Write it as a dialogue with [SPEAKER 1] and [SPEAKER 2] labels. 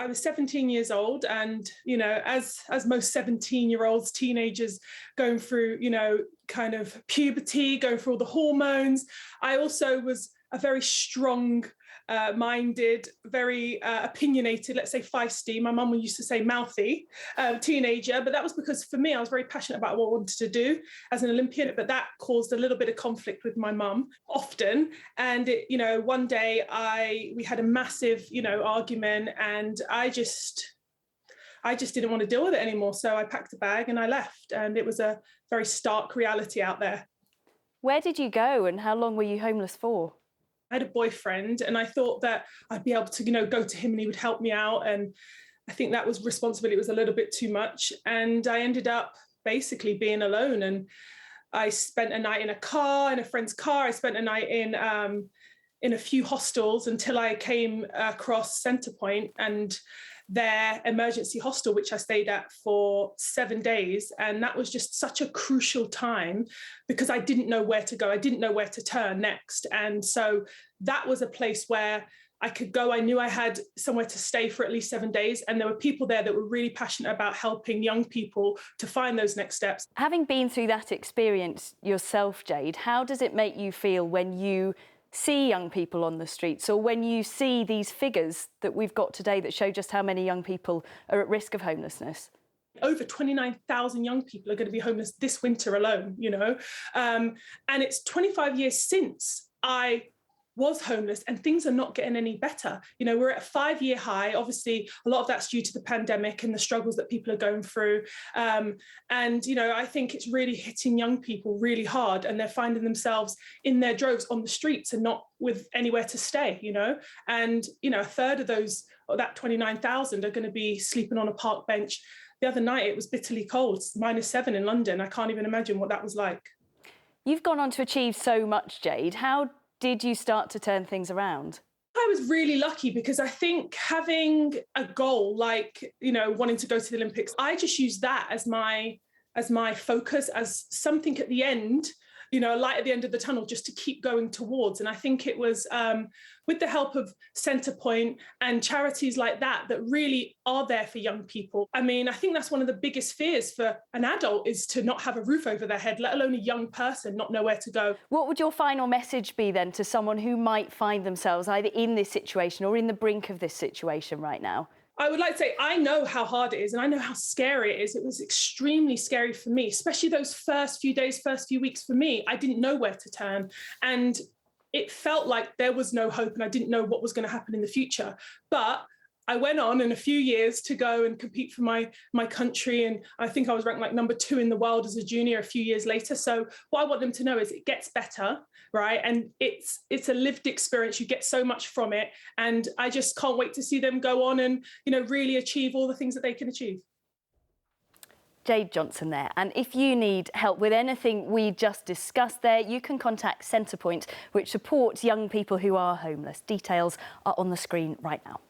[SPEAKER 1] I was 17 years old, and, you know, as most 17-year-olds, teenagers going through, you know, kind of puberty, going through all the hormones. I also was a very strong minded, very opinionated, let's say feisty. My mum used to say mouthy teenager, but that was because for me, I was very passionate about what I wanted to do as an Olympian, but that caused a little bit of conflict with my mum often. And, you know, one day we had a massive, you know, argument, and I just didn't want to deal with it anymore. So I packed a bag and I left, and it was a very stark reality out there.
[SPEAKER 2] Where did you go, and how long were you homeless for?
[SPEAKER 1] I had a boyfriend, and I thought that I'd be able to, you know, go to him and he would help me out. And I think that was responsibility was a little bit too much. And I ended up basically being alone. And I spent a night in a car, in a friend's car. I spent a night in a few hostels until I came across Centrepoint and their emergency hostel, which I stayed at for 7 days. And that was just such a crucial time because I didn't know where to go. I didn't know where to turn next. And so that was a place where I could go. I knew I had somewhere to stay for at least 7 days. And there were people there that were really passionate about helping young people to find those next steps.
[SPEAKER 2] Having been through that experience yourself, Jade, how does it make you feel when you see young people on the streets, or when you see these figures that we've got today that show just how many young people are at risk of homelessness?
[SPEAKER 1] Over 29,000 young people are going to be homeless this winter alone, you know, and it's 25 years since I was homeless, and things are not getting any better. You know, we're at a 5-year high. Obviously, a lot of that's due to the pandemic and the struggles that people are going through. And, you know, I think it's really hitting young people really hard, and they're finding themselves in their droves on the streets and not with anywhere to stay, you know. And, you know, a third of those, or that 29,000, are going to be sleeping on a park bench. The other night, it was bitterly cold, it's -7 in London. I can't even imagine what that was like.
[SPEAKER 2] You've gone on to achieve so much, Jade. How did you start to turn things around?
[SPEAKER 1] I was really lucky because I think having a goal like, you know, wanting to go to the Olympics, I just used that as my focus, as something at the end, you know, a light at the end of the tunnel just to keep going towards. And I think it was with the help of Centrepoint and charities like that that really are there for young people. I mean, I think that's one of the biggest fears for an adult, is to not have a roof over their head, let alone a young person not know where to go.
[SPEAKER 2] What would your final message be then to someone who might find themselves either in this situation or in the brink of this situation right now?
[SPEAKER 1] I would like to say, I know how hard it is, and I know how scary it is. It was extremely scary for me, especially those first few days, first few weeks for me. I didn't know where to turn, and it felt like there was no hope, and I didn't know what was going to happen in the future. But I went on in a few years to go and compete for my country, and I think I was ranked like #2 in the world as a junior a few years later. So what I want them to know is it gets better, right? And it's a lived experience. You get so much from it, and I just can't wait to see them go on and, you know, really achieve all the things that they can achieve.
[SPEAKER 2] Jade Johnson there. And if you need help with anything we just discussed there, you can contact Centrepoint, which supports young people who are homeless. Details are on the screen right now.